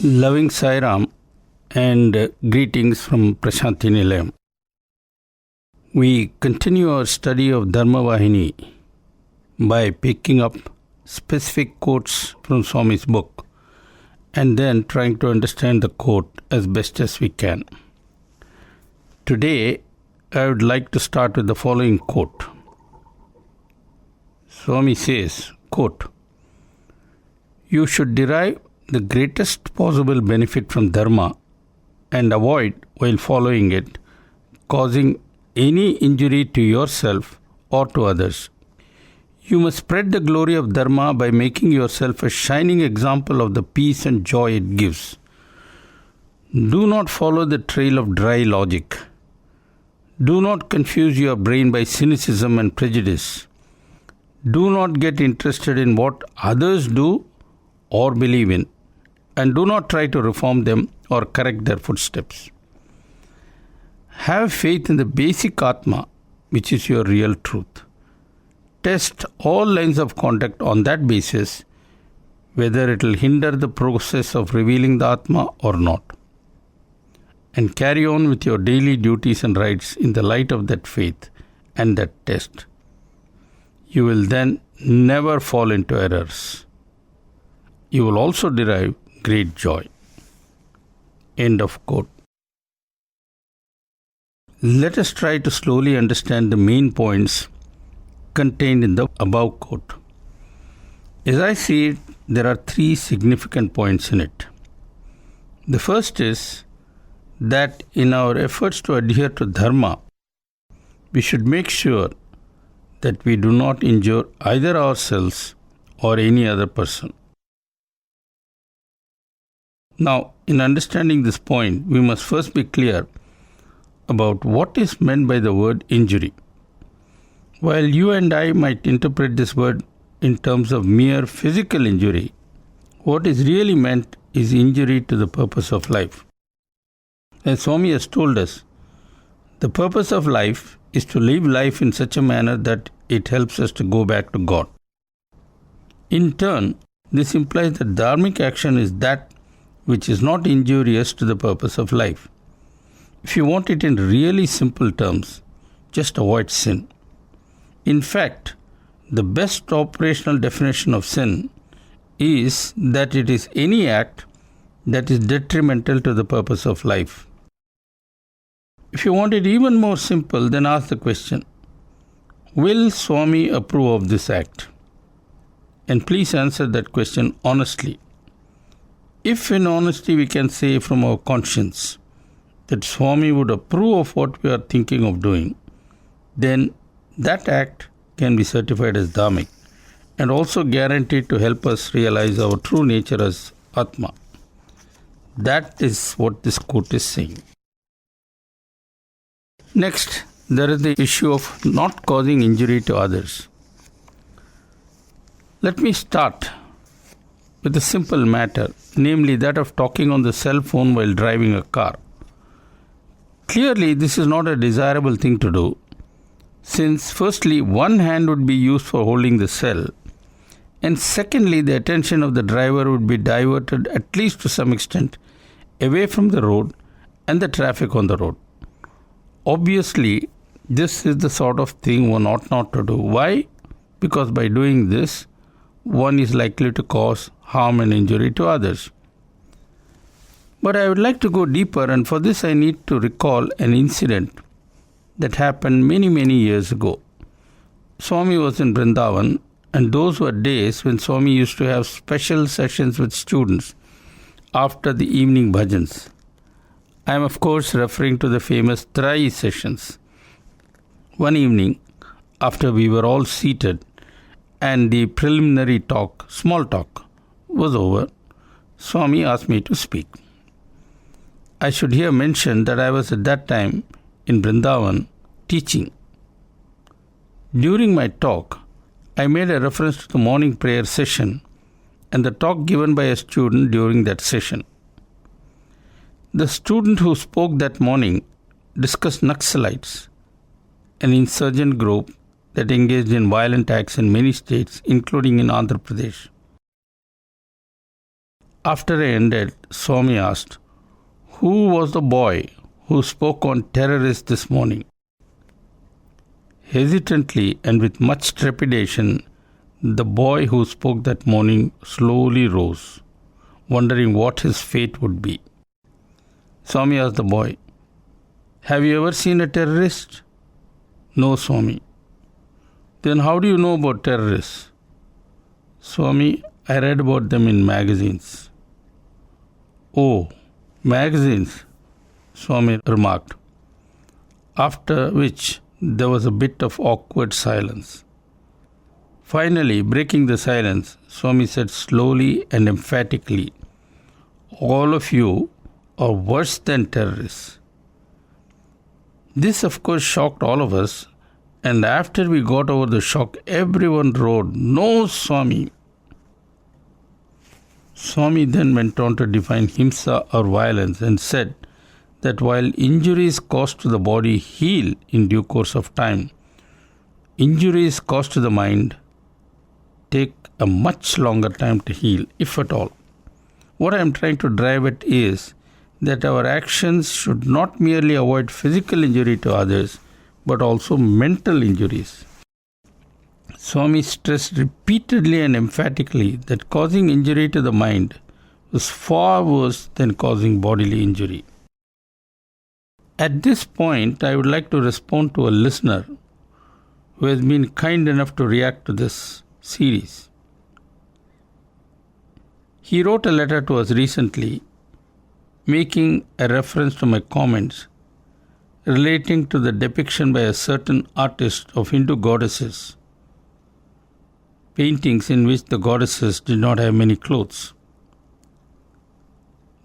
Loving Sai Ram and greetings from Prashanti Nilayam. We continue our study of Dharma Vahini by picking up specific quotes from Swami's book and then trying to understand the quote as best as we can. Today, I would like to start with the following quote. Swami says, quote, "You should derive the greatest possible benefit from Dharma and avoid, while following it, causing any injury to yourself or to others. You must spread the glory of Dharma by making yourself a shining example of the peace and joy it gives. Do not follow the trail of dry logic. Do not confuse your brain by cynicism and prejudice. Do not get interested in what others do or believe in, and do not try to reform them or correct their footsteps. Have faith in the basic Atma, which is your real truth. Test all lines of contact on that basis, whether it will hinder the process of revealing the Atma or not. And carry on with your daily duties and rights in the light of that faith and that test. You will then never fall into errors. You will also derive great joy." End of quote. Let us try to slowly understand the main points contained in the above quote. As I see it, there are three significant points in it. The first is that in our efforts to adhere to Dharma, we should make sure that we do not injure either ourselves or any other person. Now, in understanding this point, we must first be clear about what is meant by the word injury. While you and I might interpret this word in terms of mere physical injury, what is really meant is injury to the purpose of life. As Swami has told us, the purpose of life is to live life in such a manner that it helps us to go back to God. In turn, this implies that dharmic action is that which is not injurious to the purpose of life. If you want it in really simple terms, just avoid sin. In fact, the best operational definition of sin is that it is any act that is detrimental to the purpose of life. If you want it even more simple, then ask the question, will Swami approve of this act? And please answer that question honestly. If in honesty we can say from our conscience that Swami would approve of what we are thinking of doing, then that act can be certified as dharmic and also guaranteed to help us realize our true nature as Atma. That is what this quote is saying. Next, there is the issue of not causing injury to others. Let me start with a simple matter, namely that of talking on the cell phone while driving a car. Clearly, this is not a desirable thing to do, since firstly, one hand would be used for holding the cell, and secondly, the attention of the driver would be diverted, at least to some extent, away from the road and the traffic on the road. Obviously, this is the sort of thing one ought not to do. Why? Because by doing this, one is likely to cause harm and injury to others. But I would like to go deeper, and for this I need to recall an incident that happened many years ago. Swami was in Vrindavan, and those were days when Swami used to have special sessions with students after the evening bhajans. I am of course referring to the famous Trai sessions. One evening, after we were all seated and the preliminary talk, small talk, was over, Swami asked me to speak. I should here mention that I was at that time in Vrindavan teaching. During my talk, I made a reference to the morning prayer session and the talk given by a student during that session. The student who spoke that morning discussed Naxalites, an insurgent group that engaged in violent acts in many states, including in Andhra Pradesh. After I ended, Swami asked, "Who was the boy who spoke on terrorists this morning?" Hesitantly and with much trepidation, the boy who spoke that morning slowly rose, wondering what his fate would be. Swami asked the boy, "Have you ever seen a terrorist?" "No, Swami." "Then how do you know about terrorists?" "Swami, I read about them in magazines." "Oh, magazines," Swami remarked, after which there was a bit of awkward silence. Finally, breaking the silence, Swami said slowly and emphatically, "All of you are worse than terrorists." This, of course, shocked all of us, and after we got over the shock, everyone roared, "No, Swami." Swami then went on to define himsa or violence and said that while injuries caused to the body heal in due course of time, injuries caused to the mind take a much longer time to heal, if at all. What I am trying to drive at is that our actions should not merely avoid physical injury to others, but also mental injuries. Swami stressed repeatedly and emphatically that causing injury to the mind was far worse than causing bodily injury. At this point, I would like to respond to a listener who has been kind enough to react to this series. He wrote a letter to us recently making a reference to my comments relating to the depiction by a certain artist of Hindu goddesses, paintings in which the goddesses did not have many clothes.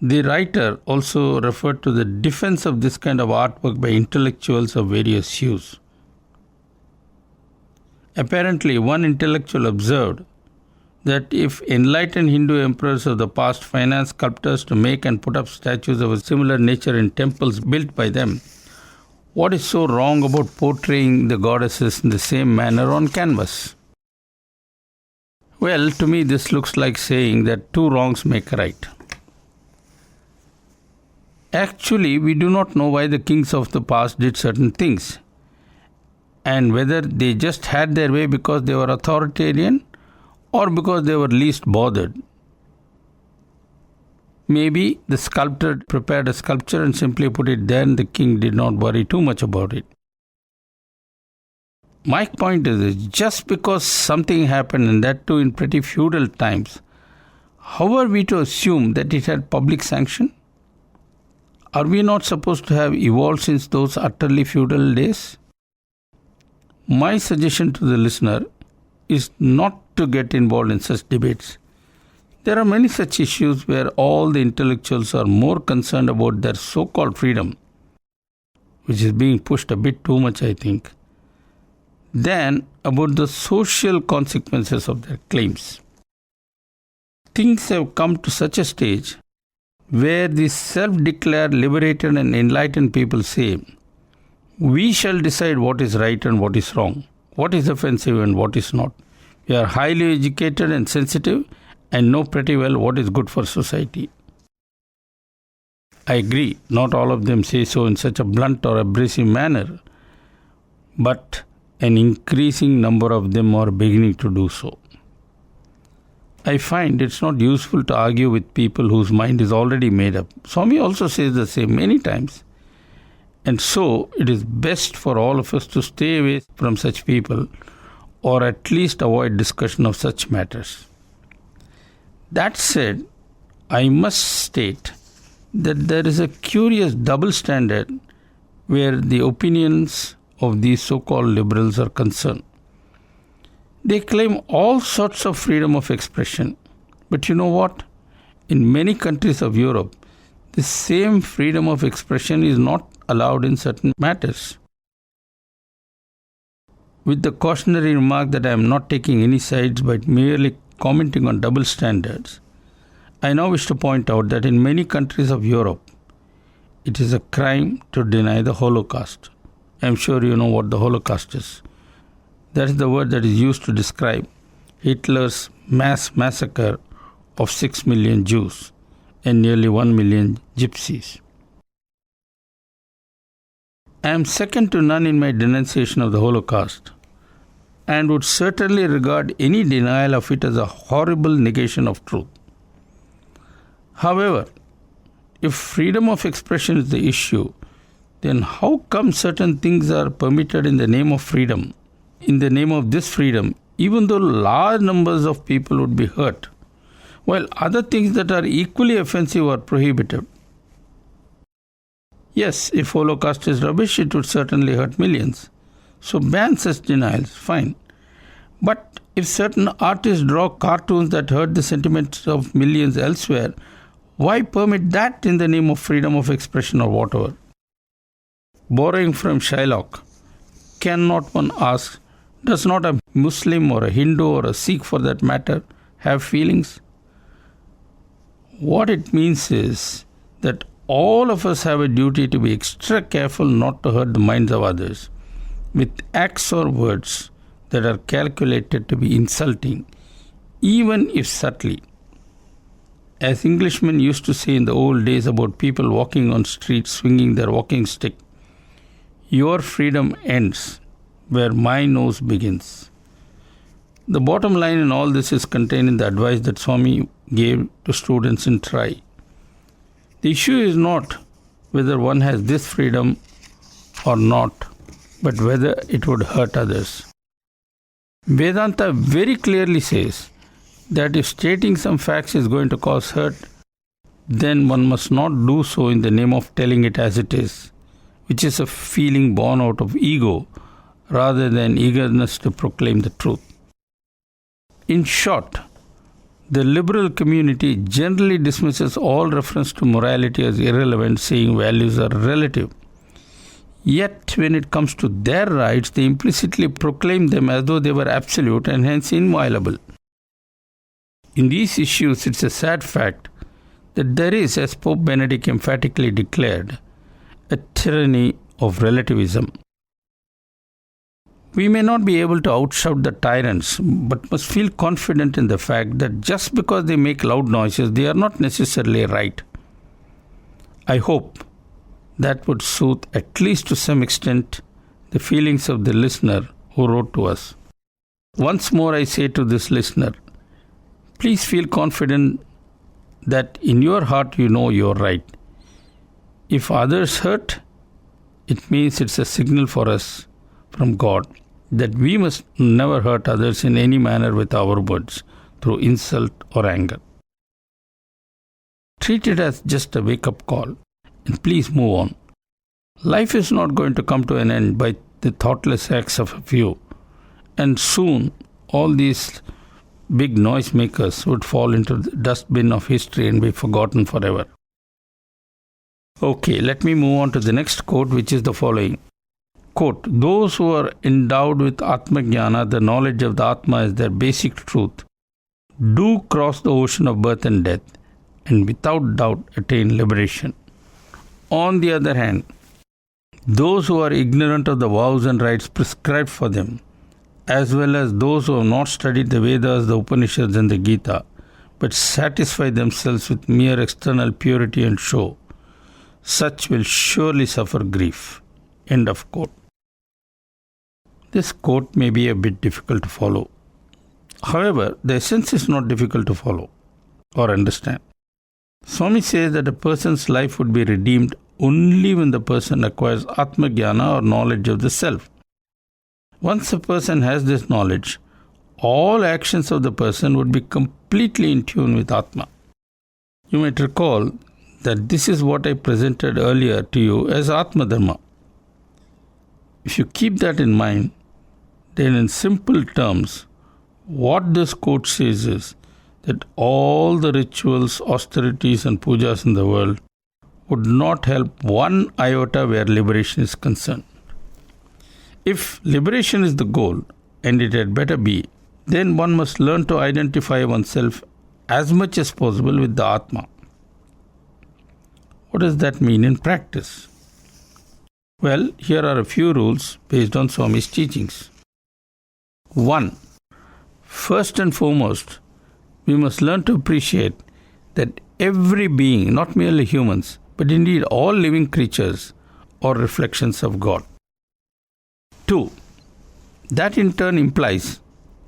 The writer also referred to the defense of this kind of artwork by intellectuals of various hues. Apparently, one intellectual observed that if enlightened Hindu emperors of the past financed sculptors to make and put up statues of a similar nature in temples built by them, what is so wrong about portraying the goddesses in the same manner on canvas? Well, to me this looks like saying that two wrongs make a right. Actually, we do not know why the kings of the past did certain things, and whether they just had their way because they were authoritarian or because they were least bothered. Maybe the sculptor prepared a sculpture and simply put it there and the king did not worry too much about it. My point is, just because something happened, and that too in pretty feudal times, how are we to assume that it had public sanction? Are we not supposed to have evolved since those utterly feudal days? My suggestion to the listener is not to get involved in such debates. There are many such issues where all the intellectuals are more concerned about their so-called freedom, which is being pushed a bit too much, I think, than about the social consequences of their claims. Things have come to such a stage where the self-declared liberated and enlightened people say, "We shall decide what is right and what is wrong, what is offensive and what is not. We are highly educated and sensitive and know pretty well what is good for society." I agree, not all of them say so in such a blunt or abrasive manner, but an increasing number of them are beginning to do so. I find it's not useful to argue with people whose mind is already made up. Swami also says the same many times. And so it is best for all of us to stay away from such people, or at least avoid discussion of such matters. That said, I must state that there is a curious double standard where the opinions of these so-called liberals are concerned. They claim all sorts of freedom of expression. But you know what? In many countries of Europe, the same freedom of expression is not allowed in certain matters. With the cautionary remark that I am not taking any sides but merely commenting on double standards, I now wish to point out that in many countries of Europe, it is a crime to deny the Holocaust. I am sure you know what the Holocaust is. That is the word that is used to describe Hitler's mass massacre of 6 million Jews and nearly 1 million gypsies. I am second to none in my denunciation of the Holocaust and would certainly regard any denial of it as a horrible negation of truth. However, if freedom of expression is the issue, then how come certain things are permitted in the name of freedom? In the name of this freedom, even though large numbers of people would be hurt, while other things that are equally offensive are prohibited. Yes, if Holocaust is rubbish, it would certainly hurt millions. So ban such denials, fine. But if certain artists draw cartoons that hurt the sentiments of millions elsewhere, why permit that in the name of freedom of expression or whatever? Borrowing from Shylock, cannot one ask, does not a Muslim or a Hindu or a Sikh for that matter have feelings? What it means is that all of us have a duty to be extra careful not to hurt the minds of others with acts or words that are calculated to be insulting, even if subtly. As Englishmen used to say in the old days about people walking on streets swinging their walking stick, your freedom ends where my nose begins. The bottom line in all this is contained in the advice that Swami gave to students in Try. The issue is not whether one has this freedom or not, but whether it would hurt others. Vedanta very clearly says that if stating some facts is going to cause hurt, then one must not do so in the name of telling it as it is, which is a feeling born out of ego rather than eagerness to proclaim the truth. In short, the liberal community generally dismisses all reference to morality as irrelevant, saying values are relative. Yet, when it comes to their rights, they implicitly proclaim them as though they were absolute and hence inviolable. In these issues, it's a sad fact that there is, as Pope Benedict emphatically declared, a tyranny of relativism. We may not be able to outshout the tyrants, but must feel confident in the fact that just because they make loud noises, they are not necessarily right. I hope that would soothe, at least to some extent, the feelings of the listener who wrote to us. Once more I say to this listener, please feel confident that in your heart you know you're right. If others hurt, it means it's a signal for us from God that we must never hurt others in any manner with our words, through insult or anger. Treat it as just a wake-up call and please move on. Life is not going to come to an end by the thoughtless acts of a few, and soon all these big noisemakers would fall into the dustbin of history and be forgotten forever. Okay, let me move on to the next quote, which is the following. Quote, those who are endowed with Atma Jnana, the knowledge of the Atma as their basic truth, do cross the ocean of birth and death and without doubt attain liberation. On the other hand, those who are ignorant of the vows and rites prescribed for them, as well as those who have not studied the Vedas, the Upanishads and the Gita, but satisfy themselves with mere external purity and show, such will surely suffer grief. End of quote. This quote may be a bit difficult to follow. However, the essence is not difficult to follow or understand. Swami says that a person's life would be redeemed only when the person acquires Atma Jnana or knowledge of the self. Once a person has this knowledge, all actions of the person would be completely in tune with Atma. You might recall that this is what I presented earlier to you as Atma Dharma. If you keep that in mind, then in simple terms, what this quote says is that all the rituals, austerities and pujas in the world would not help one iota where liberation is concerned. If liberation is the goal, and it had better be, then one must learn to identify oneself as much as possible with the Atma. What does that mean in practice? Well, here are a few rules based on Swami's teachings. 1. First and foremost, we must learn to appreciate that every being, not merely humans, but indeed all living creatures, are reflections of God. 2. That in turn implies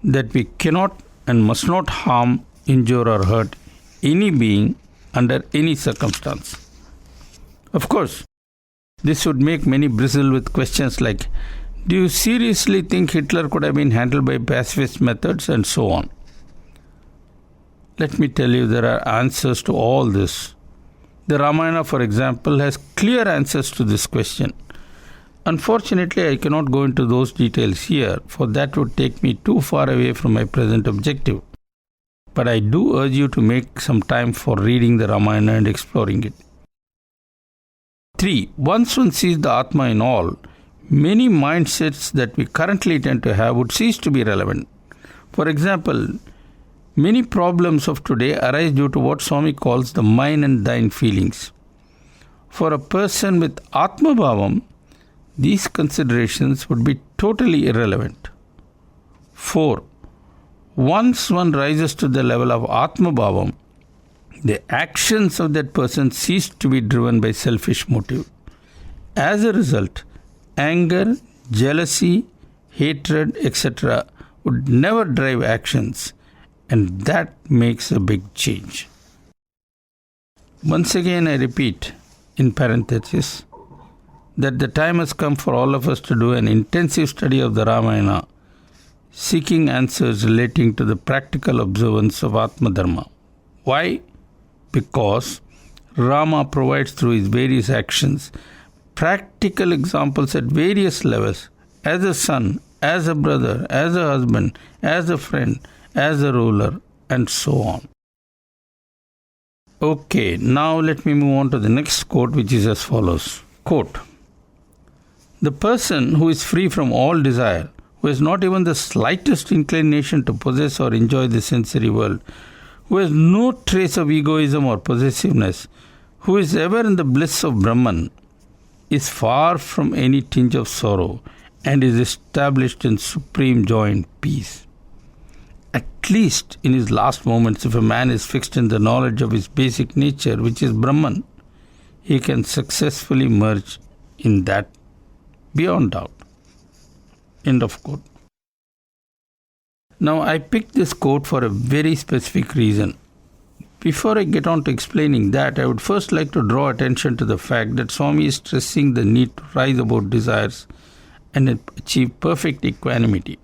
that we cannot and must not harm, injure or hurt any being under any circumstance. Of course, this would make many bristle with questions like, do you seriously think Hitler could have been handled by pacifist methods, and so on? Let me tell you, there are answers to all this. The Ramayana, for example, has clear answers to this question. Unfortunately, I cannot go into those details here, for that would take me too far away from my present objective. But I do urge you to make some time for reading the Ramayana and exploring it. 3. Once one sees the Atma in all, many mindsets that we currently tend to have would cease to be relevant. For example, many problems of today arise due to what Swami calls the mine and thine feelings. For a person with Atma Bhavam, these considerations would be totally irrelevant. 4. Once one rises to the level of Atma Bhavam, the actions of that person cease to be driven by selfish motive. As a result, anger, jealousy, hatred, etc. would never drive actions, and that makes a big change. Once again, I repeat, in parenthesis, that the time has come for all of us to do an intensive study of the Ramayana, seeking answers relating to the practical observance of Atma Dharma. Why? Because Rama provides through his various actions practical examples at various levels, as a son, as a brother, as a husband, as a friend, as a ruler, and so on. Okay, now let me move on to the next quote, which is as follows. Quote, the person who is free from all desire, who has not even the slightest inclination to possess or enjoy the sensory world, who has no trace of egoism or possessiveness, who is ever in the bliss of Brahman, is far from any tinge of sorrow and is established in supreme joy and peace. At least in his last moments, if a man is fixed in the knowledge of his basic nature, which is Brahman, he can successfully merge in that beyond doubt. End of quote. Now, I picked this quote for a very specific reason. Before I get on to explaining that, I would first like to draw attention to the fact that Swami is stressing the need to rise above desires and achieve perfect equanimity.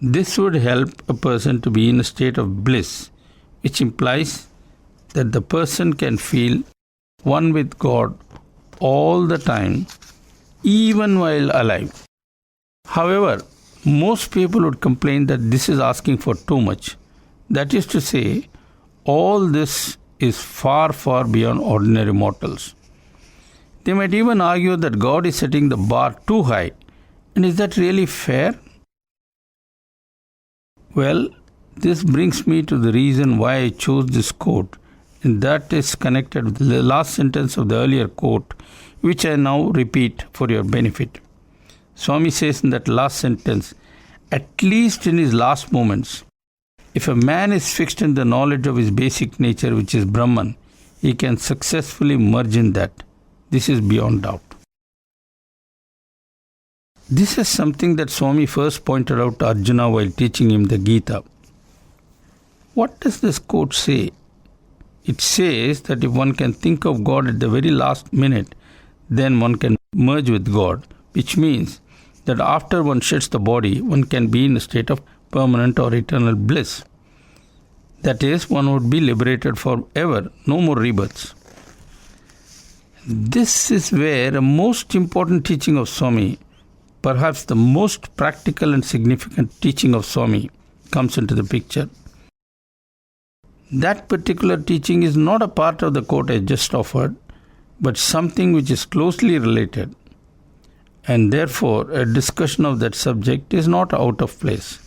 This would help a person to be in a state of bliss, which implies that the person can feel one with God all the time, even while alive. However, most people would complain that this is asking for too much. That is to say, all this is far, far beyond ordinary mortals. They might even argue that God is setting the bar too high. And is that really fair? Well, this brings me to the reason why I chose this quote, and that is connected with the last sentence of the earlier quote, which I now repeat for your benefit. Swami says in that last sentence, at least in his last moments, if a man is fixed in the knowledge of his basic nature, which is Brahman, he can successfully merge in that. This is beyond doubt. This is something that Swami first pointed out to Arjuna while teaching him the Gita. What does this quote say? It says that if one can think of God at the very last minute, then one can merge with God, which means that after one sheds the body, one can be in a state of permanent or eternal bliss. That is, one would be liberated forever, no more rebirths. This is where a most important teaching of Swami, perhaps the most practical and significant teaching of Swami, comes into the picture. That particular teaching is not a part of the quote I just offered, but something which is closely related, and therefore a discussion of that subject is not out of place.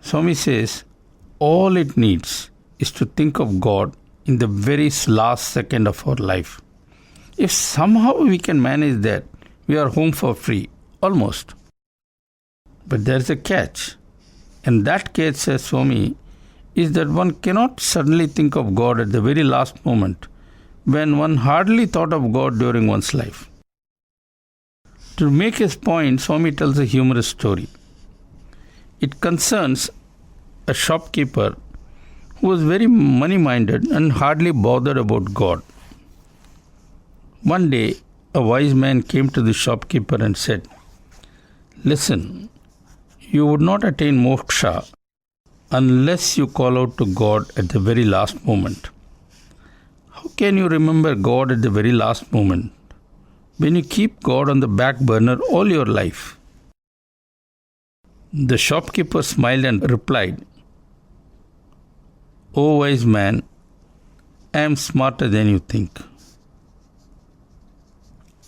Swami says, all it needs is to think of God in the very last second of our life. If somehow we can manage that, we are home for free, almost. But there is a catch. And that catch, says Swami, is that one cannot suddenly think of God at the very last moment when one hardly thought of God during one's life. To make his point, Swami tells a humorous story. It concerns a shopkeeper who was very money-minded and hardly bothered about God. One day, a wise man came to the shopkeeper and said, "Listen, you would not attain moksha unless you call out to God at the very last moment. How can you remember God at the very last moment when you keep God on the back burner all your life?" The shopkeeper smiled and replied, "O wise man, I am smarter than you think.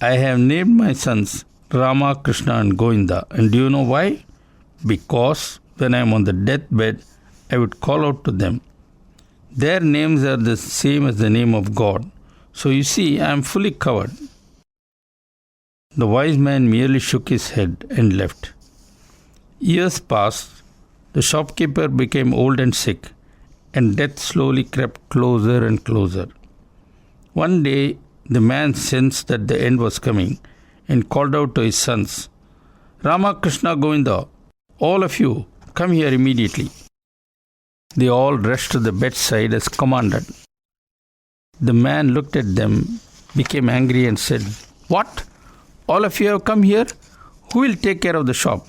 I have named my sons Rama, Krishna and Govinda. And do you know why? Because when I am on the deathbed, I would call out to them. Their names are the same as the name of God. So you see, I am fully covered." The wise man merely shook his head and left. Years passed. The shopkeeper became old and sick, and death slowly crept closer and closer. One day, the man sensed that the end was coming and called out to his sons, "Rama, Krishna, Govinda, all of you, come here immediately." They all rushed to the bedside as commanded. The man looked at them, became angry and said, "What? All of you have come here? Who will take care of the shop?"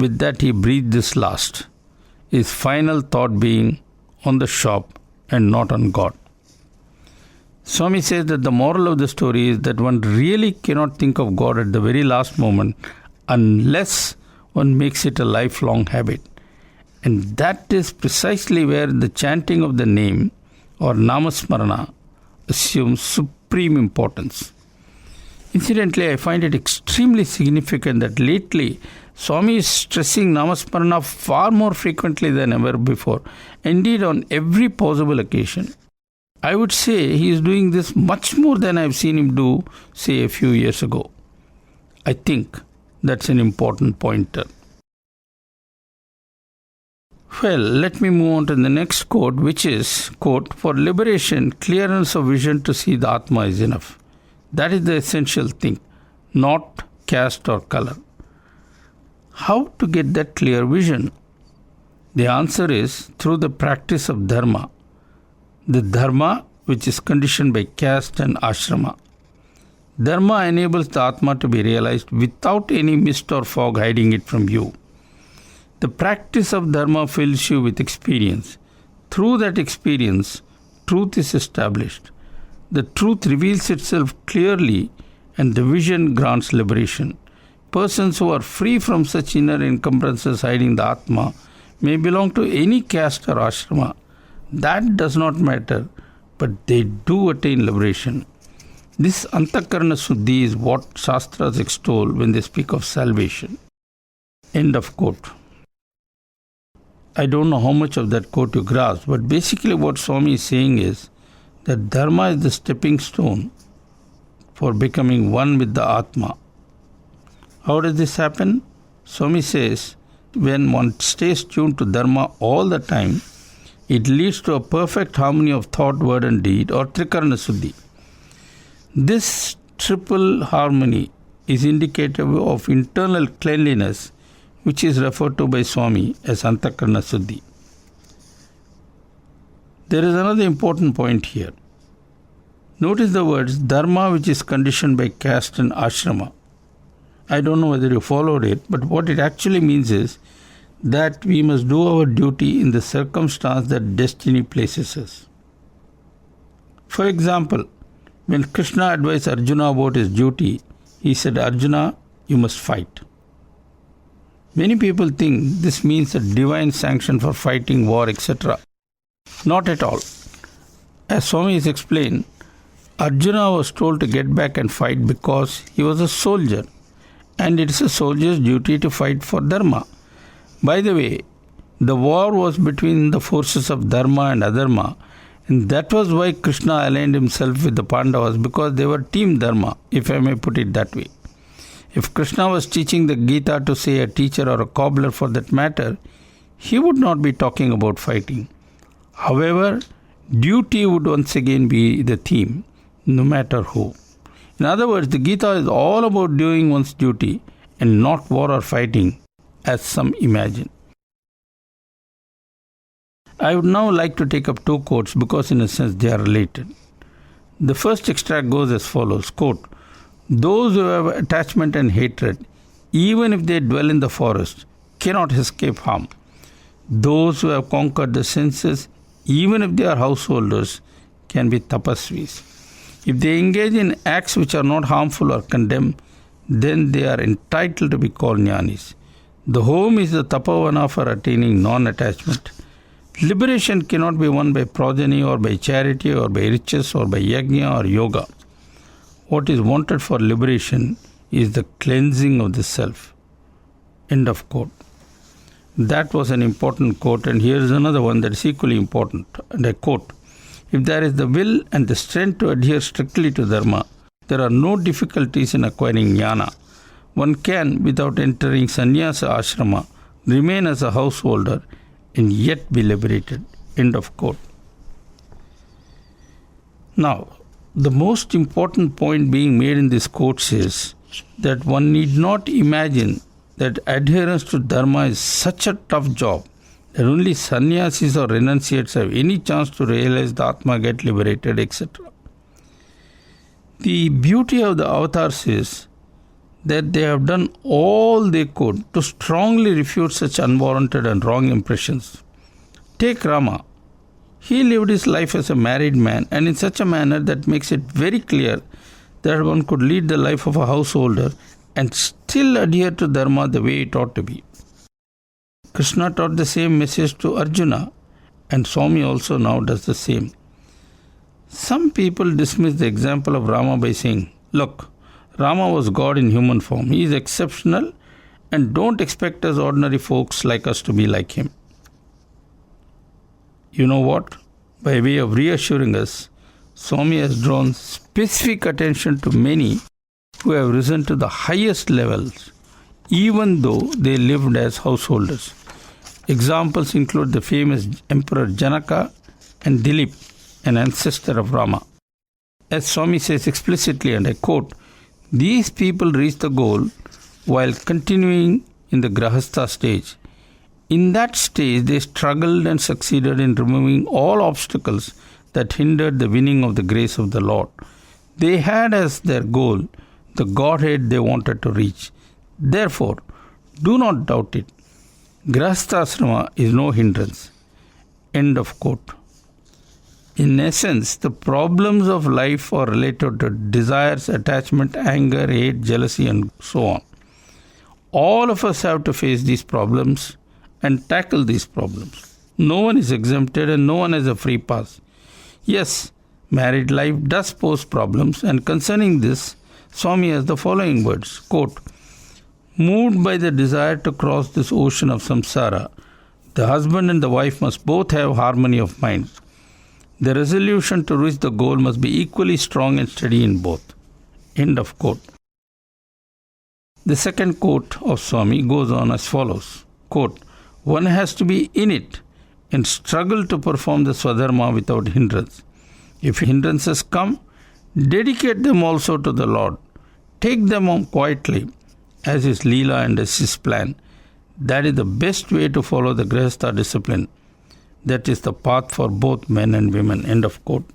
With that he breathed his last, his final thought being on the shop and not on God. Swami says that the moral of the story is that one really cannot think of God at the very last moment unless one makes it a lifelong habit. And that is precisely where the chanting of the name or namasmarana assumes supreme importance. Incidentally, I find it extremely significant that lately Swami is stressing namasmarana far more frequently than ever before, indeed on every possible occasion. I would say he is doing this much more than I have seen him do, say, a few years ago. I think that's an important pointer. Well, let me move on to the next quote, which is, quote, "For liberation, clearness of vision to see the Atma is enough." That is the essential thing, not caste or color. How to get that clear vision? The answer is through the practice of dharma. The dharma which is conditioned by caste and ashrama. Dharma enables the Atma to be realized without any mist or fog hiding it from you. The practice of dharma fills you with experience. Through that experience, truth is established. The truth reveals itself clearly and the vision grants liberation. Persons who are free from such inner encumbrances hiding the Atma may belong to any caste or ashrama. That does not matter, but they do attain liberation. This antakarana suddhi is what Shastras extol when they speak of salvation. End of quote. I don't know how much of that quote you grasp, but basically what Swami is saying is that dharma is the stepping stone for becoming one with the Atma. How does this happen? Swami says, when one stays tuned to dharma all the time, it leads to a perfect harmony of thought, word and deed, or trikarana suddhi. This triple harmony is indicative of internal cleanliness, which is referred to by Swami as antakarana suddhi. There is another important point here. Notice the words dharma which is conditioned by caste and ashrama. I don't know whether you followed it, but what it actually means is that we must do our duty in the circumstance that destiny places us. For example, when Krishna advised Arjuna about his duty, he said, "Arjuna, you must fight." Many people think this means a divine sanction for fighting, war, etc. Not at all. As Swami has explained, Arjuna was told to get back and fight because he was a soldier, and it is a soldier's duty to fight for dharma. By the way, the war was between the forces of dharma and adharma, And that was why Krishna aligned himself with the Pandavas, because they were team Dharma, if I may put it that way. If Krishna was teaching the Gita to, say, a teacher or a cobbler for that matter, he would not be talking about fighting. However, duty would once again be the theme, no matter who. In other words, the Gita is all about doing one's duty and not war or fighting, as some imagine. I would now like to take up two quotes because in a sense they are related. The first extract goes as follows, quote, "Those who have attachment and hatred, even if they dwell in the forest, cannot escape harm. Those who have conquered the senses, even if they are householders, can be tapasvis. If they engage in acts which are not harmful or condemned, then they are entitled to be called jnanis. The home is the tapavana for attaining non-attachment. Liberation cannot be won by progeny or by charity or by riches or by yajna or yoga. What is wanted for liberation is the cleansing of the self." End of quote. That was an important quote, and here is another one that is equally important. And I quote, "If there is the will and the strength to adhere strictly to Dharma, there are no difficulties in acquiring jnana. One can, without entering sannyasa ashrama, remain as a householder and yet be liberated." End of quote. Now, the most important point being made in this quote is that one need not imagine that adherence to Dharma is such a tough job that only sannyasis or renunciates have any chance to realize the Atma, get liberated, etc. The beauty of the avatars is that they have done all they could to strongly refute such unwarranted and wrong impressions. Take Rama. He lived his life as a married man and in such a manner that makes it very clear that one could lead the life of a householder and still adhere to Dharma the way it ought to be. Krishna taught the same message to Arjuna, and Swami also now does the same. Some people dismiss the example of Rama by saying, "Look, Rama was God in human form. He is exceptional and don't expect us ordinary folks like us to be like him." You know what? By way of reassuring us, Swami has drawn specific attention to many who have risen to the highest levels, even though they lived as householders. Examples include the famous Emperor Janaka and Dilip, an ancestor of Rama. As Swami says explicitly, and I quote, "These people reached the goal while continuing in the Grahastha stage. In that stage, they struggled and succeeded in removing all obstacles that hindered the winning of the grace of the Lord. They had as their goal the Godhead they wanted to reach. Therefore, do not doubt it. Grahasthasrama is no hindrance." End of quote. In essence, the problems of life are related to desires, attachment, anger, hate, jealousy, and so on. All of us have to face these problems and tackle these problems. No one is exempted and no one has a free pass. Yes, married life does pose problems, and concerning this, Swami has the following words, quote, "Moved by the desire to cross this ocean of samsara, the husband and the wife must both have harmony of mind. The resolution to reach the goal must be equally strong and steady in both." End of quote. The second quote of Swami goes on as follows, quote, "One has to be in it and struggle to perform the swadharma without hindrance. If hindrances come, dedicate them also to the Lord. Take them on quietly, as is Leela and as his plan. That is the best way to follow the Grihastha discipline. That is the path for both men and women." End of quote.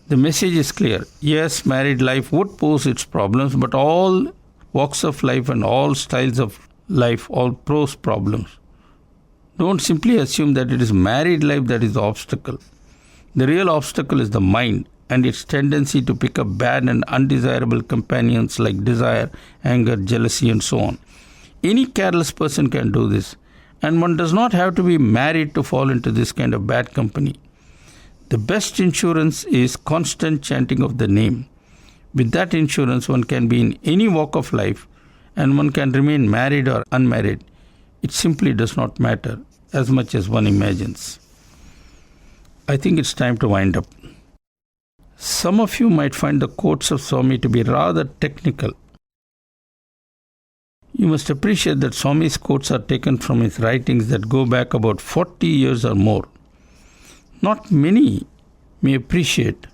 The message is clear. Yes, married life would pose its problems, but all walks of life and all styles of life all pose problems. Don't simply assume that it is married life that is the obstacle. The real obstacle is the mind and its tendency to pick up bad and undesirable companions like desire, anger, jealousy, and so on. Any careless person can do this, and one does not have to be married to fall into this kind of bad company. The best insurance is constant chanting of the name. With that insurance, one can be in any walk of life and one can remain married or unmarried. It simply does not matter as much as one imagines. I think it's time to wind up. Some of you might find the quotes of Swami to be rather technical. You must appreciate that Swami's quotes are taken from his writings that go back about 40 years or more. Not many may appreciate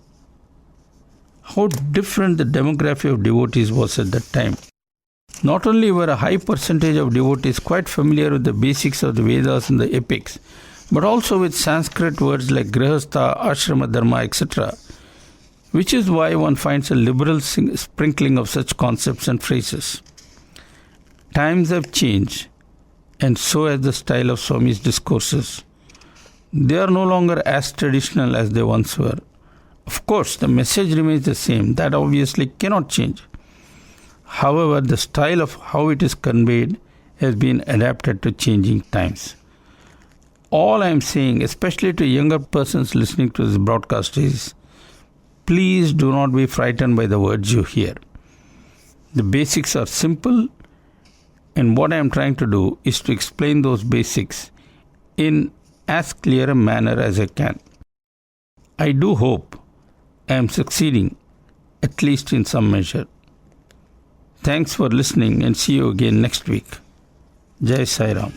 how different the demography of devotees was at that time. Not only were a high percentage of devotees quite familiar with the basics of the Vedas and the epics, but also with Sanskrit words like Grihastha, Ashrama Dharma, etc., which is why one finds a liberal sprinkling of such concepts and phrases. Times have changed, and so has the style of Swami's discourses. They are no longer as traditional as they once were. Of course, the message remains the same. That obviously cannot change. However, the style of how it is conveyed has been adapted to changing times. All I am saying, especially to younger persons listening to this broadcast, is please do not be frightened by the words you hear. The basics are simple, and what I am trying to do is to explain those basics in as clear a manner as I can. I do hope I am succeeding, at least in some measure. Thanks for listening, and see you again next week. Jai Sai Ram.